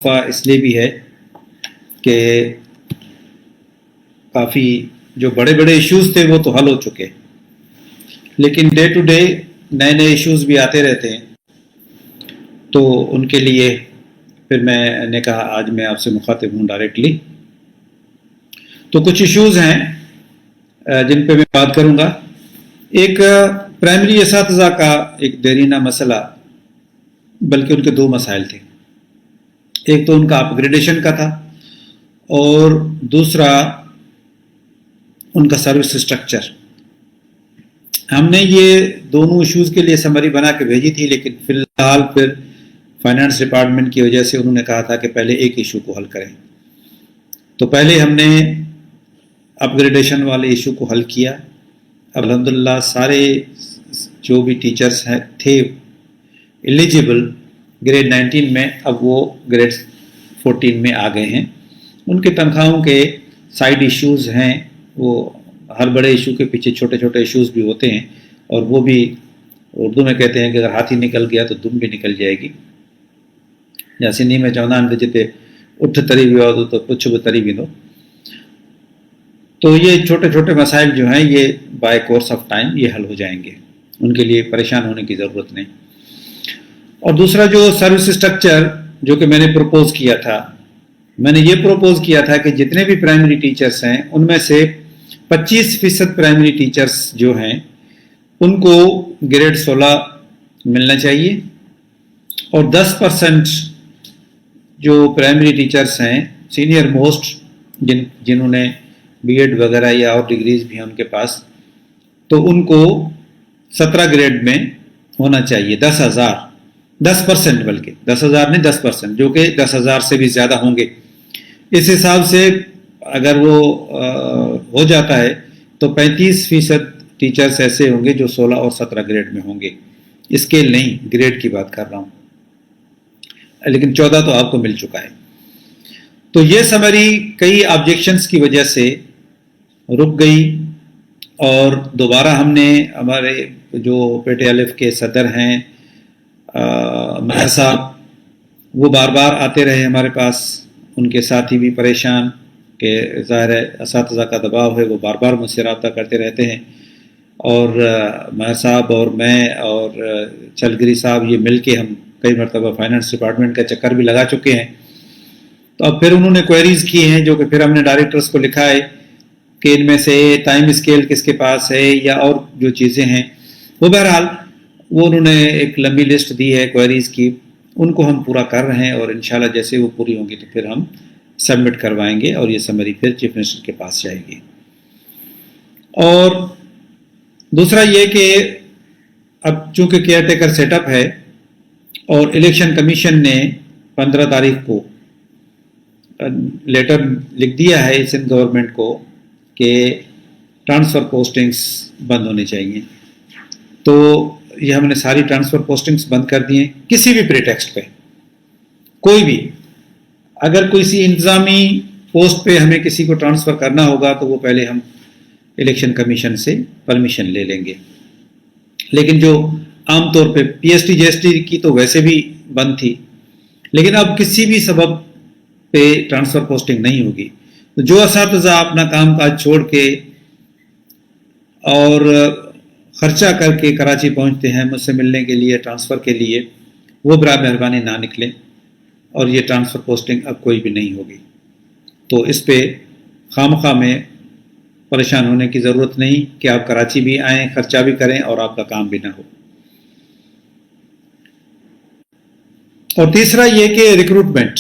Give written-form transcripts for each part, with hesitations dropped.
وقفہ اس لیے بھی ہے کہ کافی جو بڑے بڑے ایشوز تھے وہ تو حل ہو چکے، لیکن ڈے ٹو ڈے نئے نئے ایشوز بھی آتے رہتے ہیں، تو ان کے لیے پھر میں نے کہا آج میں آپ سے مخاطب ہوں ڈائریکٹلی۔ تو کچھ ایشوز ہیں جن پہ میں بات کروں گا۔ ایک پرائمری اساتذہ کا ایک دیرینہ مسئلہ، بلکہ ان کے دو مسائل تھے، ایک تو ان کا اپ گریڈیشن کا تھا اور دوسرا ان کا سروس اسٹرکچر۔ ہم نے یہ دونوں ایشوز کے لیے سمری بنا کے بھیجی تھی، لیکن فی الحال پھر فائنانس ڈپارٹمنٹ کی وجہ سے انہوں نے کہا تھا کہ پہلے ایک ایشو کو حل کریں، تو پہلے ہم نے اپ گریڈیشن والے ایشو کو حل کیا۔ اب الحمدللہ سارے جو بھی ٹیچرز تھے ایلیجیبل گریڈ 19 میں، اب وہ گریڈ 14 میں آ گئے ہیں۔ ان کے تنخواہوں کے سائڈ ایشوز ہیں، وہ ہر بڑے ایشو کے پیچھے چھوٹے چھوٹے ایشوز بھی ہوتے ہیں، اور وہ بھی اردو میں کہتے ہیں کہ اگر ہاتھی نکل گیا تو دم بھی نکل جائے گی۔ جیسے نہیں میں چاہتا ہوں جتے اٹھ تری بھی ہو تو پچھ بھی تری بھی دو۔ تو یہ چھوٹے چھوٹے مسائل جو ہیں یہ بائی کورس آف ٹائم یہ حل ہو جائیں گے، ان کے لیے پریشان ہونے کی ضرورت نہیں۔ اور دوسرا جو سروس اسٹرکچر جو کہ میں نے پروپوز کیا تھا، میں نے یہ پروپوز کیا تھا کہ جتنے بھی پرائمری ٹیچرز ہیں ان میں سے 25% پرائمری ٹیچرز جو ہیں ان کو گریڈ 16 ملنا چاہیے، اور 10% جو پرائمری ٹیچرز ہیں سینئر موسٹ جنہوں نے بی ایڈ وغیرہ یا اور ڈگریز بھی ہیں ان کے پاس، تو ان کو 17 گریڈ میں ہونا چاہیے۔ 10% بلکہ 10,000 نہیں 10%، جو کہ 10,000 سے بھی زیادہ ہوں گے۔ اس حساب سے اگر وہ ہو جاتا ہے تو 35% ٹیچرز ایسے ہوں گے جو 16 اور 17 گریڈ میں ہوں گے۔ اسکیل نہیں، گریڈ کی بات کر رہا ہوں، لیکن 14 تو آپ کو مل چکا ہے۔ تو یہ سمری کئی آبجیکشنز کی وجہ سے رک گئی، اور دوبارہ ہم نے ہمارے جو پیٹے الف کے صدر ہیں مہر صاحب، وہ بار بار آتے رہے ہمارے پاس، ان کے ساتھی بھی پریشان کہ ظاہر ہے اساتذہ کا دباؤ ہے، وہ بار بار مجھ سے رابطہ کرتے رہتے ہیں، اور مہر صاحب اور میں اور چلگری صاحب یہ مل کے ہم کئی مرتبہ فائنانس ڈپارٹمنٹ کا چکر بھی لگا چکے ہیں۔ تو اب پھر انہوں نے کوئریز کی ہیں جو کہ پھر ہم نے ڈائریکٹرز کو لکھا ہے کہ ان میں سے ٹائم اسکیل کس کے پاس ہے یا اور جو چیزیں ہیں، وہ بہرحال وہ انہوں نے ایک لمبی لسٹ دی ہے کوئریز کی، ان کو ہم پورا کر رہے ہیں، اور انشاءاللہ جیسے وہ پوری ہوں گی تو پھر ہم سبمٹ کروائیں گے، اور یہ سمری پھر چیف منسٹر کے پاس جائے گی۔ اور دوسرا یہ کہ اب چونکہ کیئر ٹیکر سیٹ اپ ہے، اور الیکشن کمیشن نے 15 تاریخ کو لیٹر لکھ دیا ہے سندھ گورنمنٹ کو کہ ٹرانسفر پوسٹنگز بند ہونی چاہیے، تو یہ ہم نے ساری ٹرانسفر پوسٹنگز بند کر دی ہیں، کسی بھی پریٹیکسٹ پہ، کوئی بھی اگر کسی انتظامی پوسٹ پہ ہمیں کسی کو ٹرانسفر کرنا ہوگا تو وہ پہلے ہم الیکشن کمیشن سے پرمیشن لے لیں گے، لیکن جو عام طور پہ P S T G S T کی تو ویسے بھی بند تھی، لیکن اب کسی بھی سبب پہ ٹرانسفر پوسٹنگ نہیں ہوگی۔ تو جو اساتذہ اپنا کام کاج چھوڑ کے اور خرچہ کر کے کراچی پہنچتے ہیں مجھ سے ملنے کے لیے ٹرانسفر کے لیے، وہ برائے مہربانی نہ نکلیں، اور یہ ٹرانسفر پوسٹنگ اب کوئی بھی نہیں ہوگی۔ تو اس پہ خواہ میں پریشان ہونے کی ضرورت نہیں کہ آپ کراچی بھی آئیں، خرچہ بھی کریں اور آپ کا کام بھی نہ ہو۔ اور تیسرا یہ کہ ریکروٹمنٹ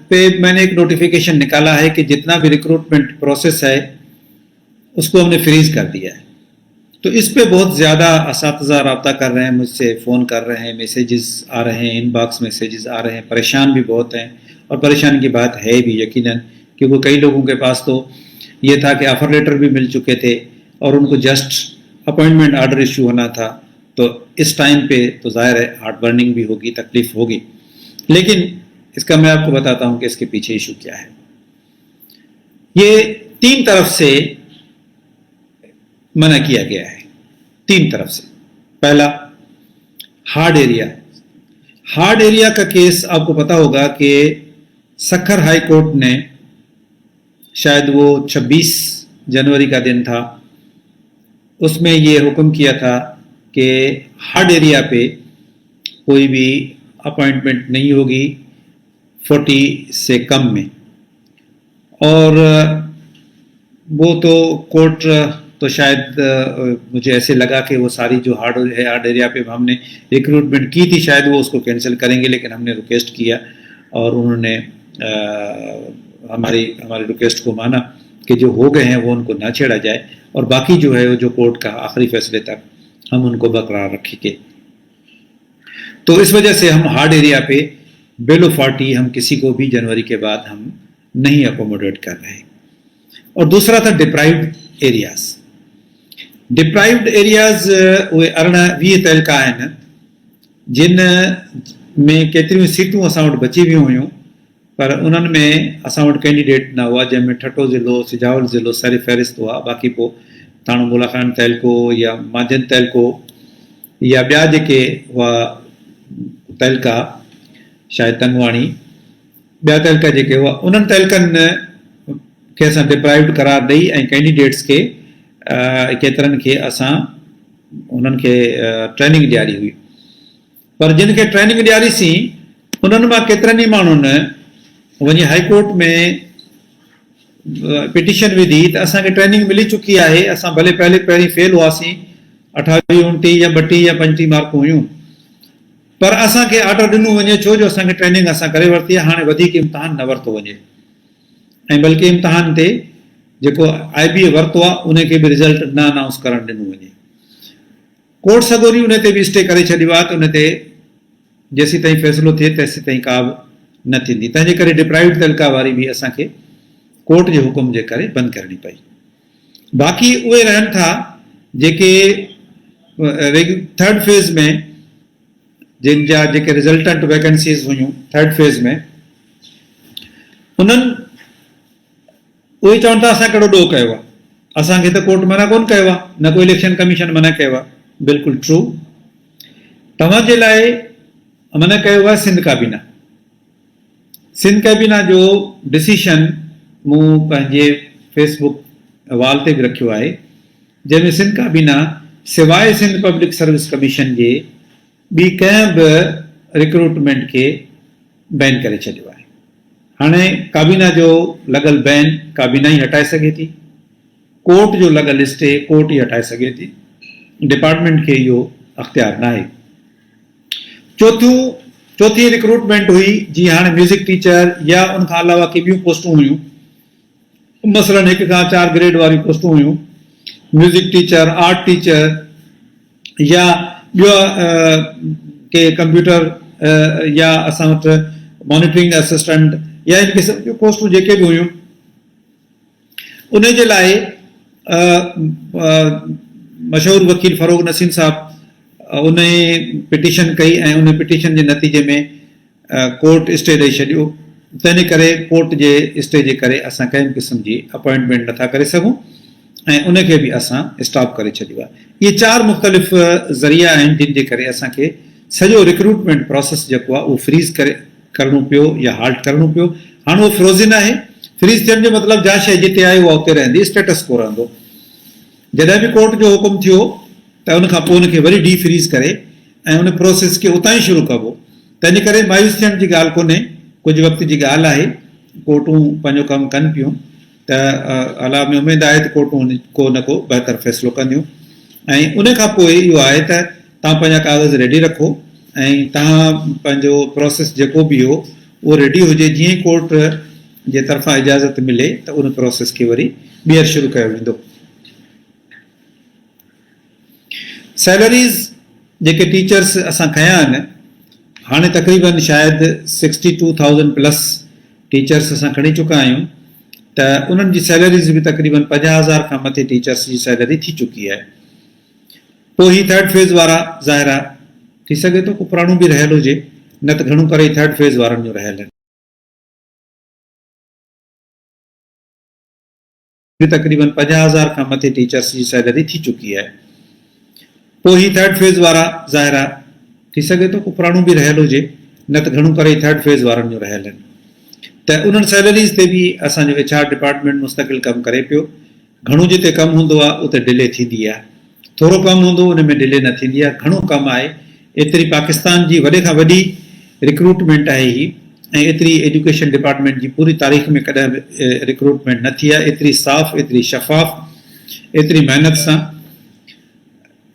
پہ میں نے ایک نوٹیفیکیشن نکالا ہے کہ جتنا بھی ریکروٹمنٹ پروسیس ہے اس کو ہم نے فریز کر دیا ہے۔ تو اس پہ بہت زیادہ اساتذہ رابطہ کر رہے ہیں، مجھ سے فون کر رہے ہیں، میسیجز آ رہے ہیں، ان باکس میسیجز آ رہے ہیں، پریشان بھی بہت ہیں، اور پریشان کی بات ہے بھی یقیناً، کیونکہ کئی لوگوں کے پاس تو یہ تھا کہ آفر لیٹر بھی مل چکے تھے اور ان کو جسٹ اپوائنٹمنٹ آرڈر ایشو ہونا تھا۔ تو اس ٹائم پہ تو ظاہر ہے ہارڈ برننگ بھی ہوگی، تکلیف ہوگی، لیکن اس کا میں آپ کو بتاتا ہوں کہ اس کے پیچھے ایشو کیا ہے۔ یہ 3 طرف سے منع کیا گیا ہے، 3 طرف سے۔ پہلا، ہارڈ ایریا، हार्ड एरिया का केस आपको पता होगा कि सखर हाई कोर्ट ने, शायद वो 26 जनवरी का दिन था, उसमें ये हुक्म किया था कि हार्ड एरिया पे कोई भी अपॉइंटमेंट नहीं होगी 40 से कम में। और वो तो कोर्ट तो शायद मुझे ऐसे लगा कि वो सारी जो हार्ड एरिया पे हमने रिक्रूटमेंट की थी शायद वो उसको कैंसिल करेंगे, लेकिन हमने रिक्वेस्ट किया और उन्होंने हमारी रिक्वेस्ट को माना कि जो हो गए हैं वो उनको ना छेड़ा जाए और बाकी जो है वो जो कोर्ट का आखिरी फैसले तक हम उनको बरकरार रखेंगे। तो इस वजह से हम हार्ड एरिया पे बिलो 40 हम किसी को भी जनवरी के बाद हम नहीं अकोमोडेट कर रहे। और दूसरा था डिप्राइव्ड एरियाज़। डिप्राइव्ड एरियाज़ उहे 20 तहलका आहिनि जिन में केतिरियूं सीटूं असां वटि बची वियूं हुयूं, पर उन्हनि में असां वटि कैंडिडेट न हुआ, जंहिंमें ठट्टो ज़िलो, सिजावल ज़िलो सर फ़हरिस्त हुआ। बाक़ी पोइ थाणो मुला खान तहलको या माजन तहलको या ॿिया जेके हुआ तहलका, शायद तंगवाणी, ॿिया तहलका जेके हुआ उन्हनि तहलकनि खे असां डिप्राइव्ड करार ॾेई ऐं कैंडिडेट्स खे केतिरनि खे असां उन्हनि खे ट्रेनिंग ॾियारी हुई। पर जिन खे ट्रेनिंग ॾियारीसीं उन्हनि मां केतिरनि ई माण्हुनि वञी हाई कोर्ट में पिटिशन विधी त असांखे ट्रेनिंग मिली चुकी आहे, असां भले पहिरीं फेल हुआसीं, 28, 29 या 32 या 35 मार्कूं हुयूं, पर असांखे ऑर्डर ॾिनो वञे छो जो असांखे ट्रेनिंग असां करे वरिती आहे, हाणे वधीक इम्तिहान न वरितो वञे ऐं बल्कि इम्तिहान ते जेको IBA वरितो आहे उनखे बि रिज़ल्ट न अनाउंस करणु ॾिनो वञे। कोर्ट सॻोरी उन ते बि स्टे करे छॾियो आहे त उन ते जेसीं ताईं फ़ैसिलो थिए तेसीं ताईं का बि न थींदी। तंहिंजे करे डिप्राइव्ड तहलका वारी बि असांखे कोर्ट जे हुकुम जे करे बंदि करणी पई। बाक़ी उहे रहनि था जेके थर्ड फेज़ में जिन जा जेके रिज़ल्टेंट वैकेंसीज़ हुयूं थर्ड फेज़ में, उन्हनि उहे चवनि था असां कहिड़ो ॾोह कयो आहे, असांखे त कोर्ट मना कोन कयो आहे, न को इलेक्शन कमीशन मना कयो आहे। बिल्कुलु ट्रू। तव्हांजे लाइ मना कयो आहे सिंध काबीना। सिंध कैबिना जो डिसीशन मूं पंहिंजे फेसबुक वाल ते बि रखियो आहे, जंहिंमें सिंध काबीना सवाइ सिंध पब्लिक सर्विस कमीशन जे ॿी कंहिं बि रिक्रूटमेंट खे बैन करे छॾियो आहे। हाणे काबीना जो लॻल बैन काबीना ई हटाए सघे थी, कोर्ट जो लॻल स्टे कोर्ट ई हटाए सघे थी, डिपार्टमेंट खे इहो अख़्तियार न आहे। चौथी रिक्रूटमेंट हुई जीअं हाणे म्यूज़िक टीचर या उनखां अलावा के ॿियूं पोस्टूं हुयूं, मसलन 1 खां 4 ग्रेड वारियूं पोस्टूं हुयूं, म्यूज़िक टीचर, आर्ट टीचर या ॿियो के कंप्यूटर या असां वटि मॉनिटरिंग असिस्टेंट या इन क़िस्म जूं पोस्टूं जेके बि हुयूं, उन जे लाइ मशहूरु वकील फ़रोग़ नसीम साहब उन पिटिशन कई ऐं उन पिटिशन जे नतीजे में कोर्ट स्टे ॾेई छॾियो। तंहिंजे करे कोर्ट जे स्टे जे करे असां कंहिं बि क़िस्म जी अपॉइंटमेंट नथा करे सघूं ऐं उनखे बि असां स्टॉप करे छॾियो आहे। इहे 4 मुख़्तलिफ़ ज़रिया आहिनि जिन जे करे असांखे सॼो रिक्रूटमेंट प्रोसेस जेको आहे उहो फ्रीज़ करणो पियो या हाल्ट करणो पियो। हाणे उहो फ्रोज़न आहे। फ्रीज़ थियण जो मतिलबु जा शइ जिते आहे उहा उते रहंदी, स्टेटस को रहंदो। जॾहिं बि कोर्ट जो हुकुम थियो त उनखां पोइ उनखे वरी डी फ्रीज़ करे ऐं उन प्रोसेस खे उतां ई शुरू कबो। तंहिंजे करे मायूस थियण जी ॻाल्हि कोन्हे, कुझु वक़्त जी ॻाल्हि आहे, कोर्टूं पंहिंजो कमु कनि पियूं त अला में उमेदु आहे त कोर्टूं को न को बहितर फ़ैसिलो कंदियूं। ऐं उन खां पोइ इहो आहे त तव्हां पंहिंजा कागज़ रेडी रखो ऐं तव्हां पंहिंजो प्रोसेस जेको बि हो उहो रेडी हुजे। जीअं ई कोर्ट जे तरफ़ां इजाज़त मिले त उन प्रोसेस खे वरी ॿीहर शुरू कयो वेंदो। सैलरीज़ जेके टीचर्स असां खया आहिनि, हाणे तक़रीबन शायदि 62,000 प्लस टीचर्स असां खणी चुका आहियूं, त उन्हनि जी सैलरीज़ बि तक़रीबन 50,000 खां मथे टीचर्स जी सैलरी थी चुकी आहे। पोइ ही थर्ड फेज़ वारा ज़ाहिर आहे थी सघे थो को पुराणो बि रहियल हुजे, न त घणो करे थर्ड फेज़ वारनि जो रहियल आहिनि। तक़रीबन 50,000 खां मथे टीचर्स जी सैलरी थी चुकी आहे। पोइ ही थर्ड फेज़ वारा ज़ाहिर आहे थी सघे थो को पुराणो बि रहियल हुजे, न त घणो करे थर्ड फेज़ वारनि जो रहियल आहिनि। त उन्हनि सैलरीज़ ते बि असांजो HR डिपार्टमेंट मुस्तक़िल कमु करे पियो। घणो जिते कमु हूंदो आहे उते डिले थींदी आहे, थोरो कमु हूंदो उन में डिले न थींदी आहे। घणो कमु आहे, एतिरी पाकिस्तान जी वॾे खां वॾी रिक्रूटमेंट आहे ही, ऐं एतिरी एजुकेशन डिपार्टमेंट जी पूरी तारीख़ में कॾहिं बि रिक्रूटमेंट न थी आहे, एतिरी साफ़, एतिरी शफ़ाफ़, एतिरी महिनत सां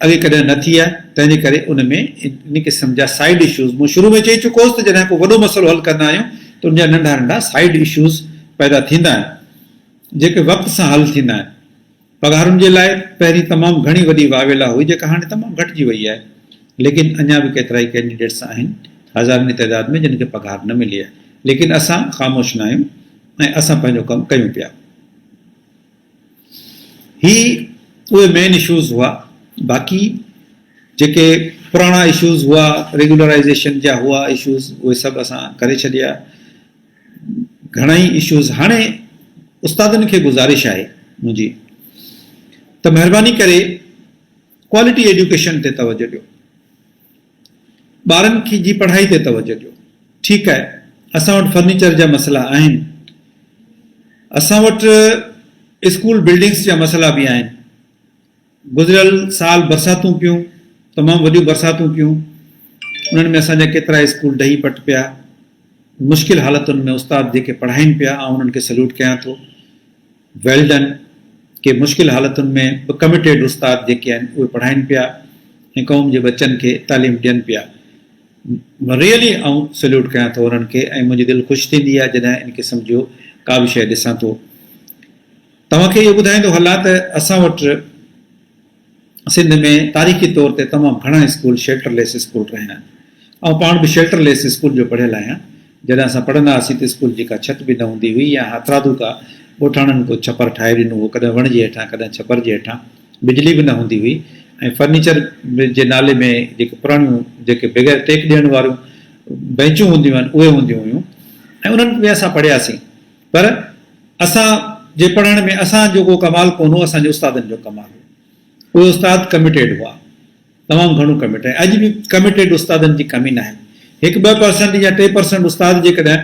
अॻे कॾहिं न थी आहे। तंहिंजे करे उन में इन क़िस्म जा साइड इशूज़, मूं शुरू में चई चुको हुउसि त जॾहिं को वॾो मसइलो हल कंदा आहियूं त उनजा नंढा नंढा साइड इशूज़ पैदा थींदा आहिनि, जेके वक़्त सां हल थींदा आहिनि। पघारुनि जे लाइ पहिरीं तमामु घणी वॾी वावेला हुई, जेका हाणे तमामु घटिजी वई आहे, लेकिन अञा बि केतिरा ई कैंडिडेट्स आहिनि हज़ारनि जी तइदाद में जिन खे पघार न मिली आहे, लेकिन असां ख़ामोश न आहियूं ऐं असां पंहिंजो कमु कयूं पिया। ही उहे मेन इशूज़ हुआ। बाक़ी जेके पुराणा इशूज़ हुआ, रेगुलराइज़ेशन जा हुआ इशूज़, उहे सभु असां करे छॾिया। घणेई इशूज़, हाणे उस्तादनि खे गुज़ारिश आहे मुंहिंजी त महिरबानी करे क्वालिटी एजुकेशन ते तवजो ॾियो, ॿारनि खे जी पढ़ाई ते तवजो ॾियो। ठीकु आहे, असां वटि फर्नीचर जा मसइला आहिनि, असां वटि स्कूल बिल्डिंग्स जा मसइला बि आहिनि। गुज़िरियल साल बरसातूं पियूं, तमामु वॾियूं बरसातूं पियूं, उन्हनि में असांजा केतिरा स्कूल ॾही पट पिया, मुश्किल हालतुनि में उस्ताद जेके पढ़ाइनि पिया, ऐं उन्हनि खे सल्यूट कयां थो, वेल डन। के मुश्किल हालतुनि में कमिटेड उस्ताद जेके आहिनि उहे पढ़ाइनि पिया ऐं क़ौम जे बच्चनि खे तालीम ॾियनि पिया। रियली आउं सल्यूट कयां थो उन्हनि खे, ऐं मुंहिंजी दिलि ख़ुशि थींदी आहे जॾहिं इन क़िस्म जो का बि शइ ॾिसां थो। तव्हांखे इहो ॿुधाईंदो हलां त असां वटि सिंध में तारीख़ी तौर ते तमामु घणा स्कूल शेल्टरलेस स्कूल रहिया आहिनि, ऐं पाण बि शेल्टरलेस स्कूल जो पढ़ियल आहियां। जॾहिं असां पढ़ंदा हुआसीं त स्कूल जी का छित बि न हूंदी हुई, या हथरादू का ॻोठाणनि को छपर ठाहे ॾिनो हो, कॾहिं वण जे हेठां कॾहिं छपर जे हेठां, बिजली बि न हूंदी हुई, ऐं फर्नीचर जे नाले में जेके पुराणियूं जेके बग़ैर टेक ॾियण वारियूं बेंचूं हूंदियूं आहिनि उहे हूंदियूं हुयूं, ऐं उन्हनि में असां पढ़ियासीं। पर असां जे पढ़ण में असांजो को कमाल कोन हो, असांजे उस्तादनि जो कमाल हो। उहे उस्ताद कमिटेड हुआ, तमामु घणो कमिटेड। अॼु बि कमिटेड उस्तादनि जी कमी न आहे। 1-2% या 3% उस्ताद जेकॾहिं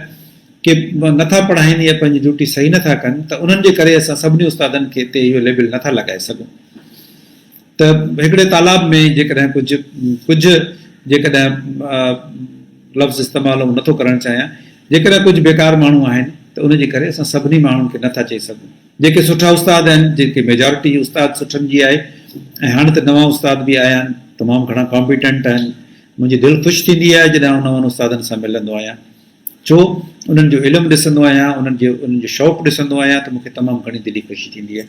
के नथा पढ़ाइनि या पंहिंजी ड्यूटी सही नथा कनि, त उन्हनि जे करे असां सभिनी उस्तादनि खे ते इहो लेबल नथा लॻाए सघूं। त हिकिड़े तालाब में जेकॾहिं कुझु जेकॾहिं लफ़्ज़ इस्तेमालु नथो करणु चाहियां, जेकॾहिं कुझु बेकार माण्हू आहिनि त उनजे करे असां सभिनी माण्हुनि खे नथा चई सघूं। जेके सुठा उस्ताद आहिनि, जेके मेजॉरिटी उस्ताद सुठनि जी आहे, ऐं हाणे त नवां उस्ताद बि आया आहिनि, तमामु घणा कॉम्पिटेंट आहिनि। मुंहिंजी दिलि ख़ुशि थींदी आहे जॾहिं नवनि उस्तादनि सां मिलंदो आहियां, छो उन्हनि जो इल्मु ॾिसंदो आहियां, उन्हनि जो शौक़ु ॾिसंदो आहियां, त मूंखे तमामु घणी दिली ख़ुशी थींदी आहे।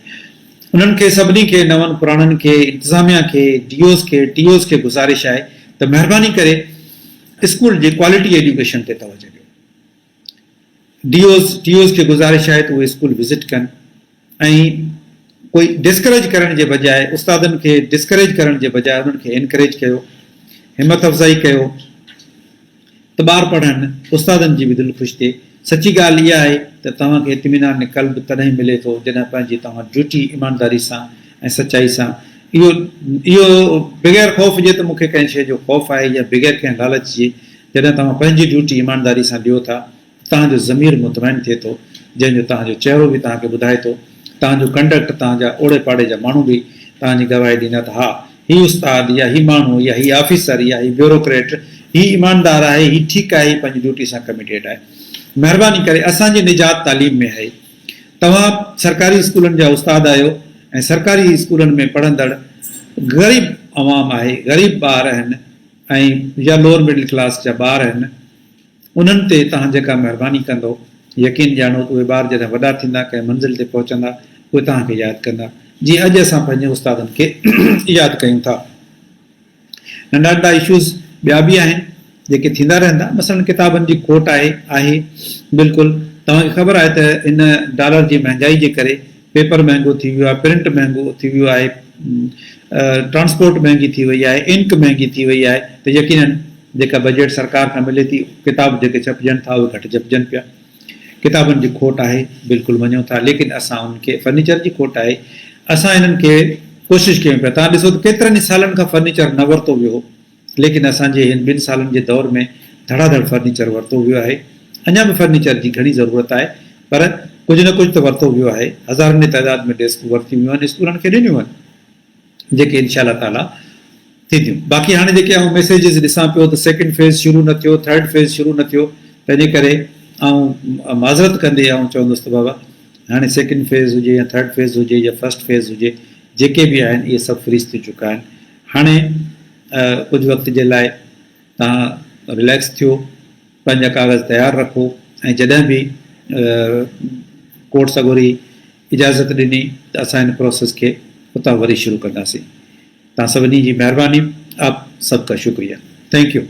उन्हनि खे सभिनी खे, नवनि पुराणनि खे, इंतिज़ामिया खे, DOs खे, TOs खे गुज़ारिश आहे त महिरबानी करे स्कूल जी क्वालिटी एजुकेशन ते तवजो ॾियो। TOs खे गुज़ारिश आहे त उहे स्कूल विज़िट कनि, ऐं कोई डिस्करेज करण जे बजाए, उस्तादनि खे डिस्करेज करण जे बजाए उन्हनि खे एनकरेज कयो, हिमत अफ़ज़ाई कयो त ॿार पढ़नि, उस्तादनि जी बि दिलि ख़ुशि थिए। सची ॻाल्हि इहा आहे त तव्हांखे इत्मीनान क़ल्ब तॾहिं मिले थो जॾहिं पंहिंजी तव्हां ड्यूटी ईमानदारी सां ऐं सचाई सां, इहो बग़ैर ख़ौफ़ जे त मूंखे कंहिं शइ जो ख़ौफ़ आहे, या बग़ैर कंहिं लालच जे, जॾहिं तव्हां पंहिंजी ड्यूटी ईमानदारी सां ॾियो था, तव्हांजो ज़मीर मुतमइन थिए थो, जंहिंजो तव्हांजो चहिरो बि तव्हांखे ॿुधाए थो, तव्हांजो कंडक्ट, तव्हांजा ओड़े पाड़े जा माण्हू बि तव्हांजी गवाही ॾींदा त हा, ही उस्ताद या ही माण्हू या ही ऑफिसर या ही ब्यूरोक्रेट, ही ईमानदार आहे, ही ठीकु आहे, ही पंहिंजी ड्यूटी सां कमिटेड आहे। महिरबानी करे असांजी निजात तालीम में आहे। तव्हां सरकारी स्कूलनि जा उस्ताद आहियो, ऐं सरकारी स्कूलनि में पढ़ंदड़ ग़रीब अवाम आहे, ग़रीब ॿार आहिनि, ऐं या लोअर मिडिल क्लास जा ॿार आहिनि, उन्हनि ते तव्हां जेका महिरबानी कंदो, यकीन ॼाणो त उहे ॿार जॾहिं वॾा थींदा, कंहिं मंज़िल ते पहुचंदा, उहे तव्हांखे यादि कंदा, जीअं अॼु असां पंहिंजे उस्तादनि खे यादि कयूं था। नंढा नंढा इशूज़ ॿिया बि आहिनि जेके थींदा रहंदा, मसलन किताबनि जी खोट आहे बिल्कुलु। तव्हांखे ख़बर आहे त इन डॉलर जी महांगाई जे करे पेपर महांगो थी वियो आहे, प्रिंट महांगो थी वियो आहे, ट्रांसपोर्ट महांगी थी वई आहे, इंक महांगी थी वई आहे, त यकीनन जेका बजट सरकार खां मिले थी, किताब जेके छपजनि था उहे घटि छपजनि पिया। किताबनि जी खोट आहे, बिल्कुलु मञूं था, लेकिन असां उनखे, फर्नीचर जी खोट आहे, असां इन्हनि खे कोशिशि कयूं पिया। तव्हां ॾिसो त केतिरनि ई सालनि खां फर्नीचर न वरितो वियो, लेकिन असांजे हिन 2 सालनि जे दौर में धड़ाधड़ फर्नीचर वरितो वियो आहे। अञा बि फर्नीचर जी घणी ज़रूरत आहे, पर कुझु न कुझु त वरितो वियो आहे। हज़ारनि जी तइदाद में डेस्क वरितियूं वियूं आहिनि, स्कूलनि खे ॾिनियूं आहिनि, जेके इनशा ताला थींदियूं। बाक़ी हाणे जेके आउं मैसेजिस ॾिसां पियो त सेकेंड फेज़ शुरू न थियो, थर्ड फेज़ शुरू न थियो, तंहिंजे करे आउं माज़रत कंदे आउं चवंदुसि त बाबा हाणे सेकेंड फेज़ हुजे या थर्ड फेज़ हुजे या फर्स्ट फेज़ हुजे, जेके बि आहिनि इहे सभु फ्रीज़ थी चुका आहिनि। हाणे कुझु वक़्त जे लाइ तव्हां रिलैक्स थियो, पंहिंजा कागज़ तयारु रखो, ऐं जॾहिं बि कोर्ट सॻोरी इजाज़त ॾिनी त असां हिन प्रोसेस खे उतां वरी शुरू कंदासीं। तव्हां सभिनी जी महिरबानी, आप सबका शुक्रिया, थैंक यू।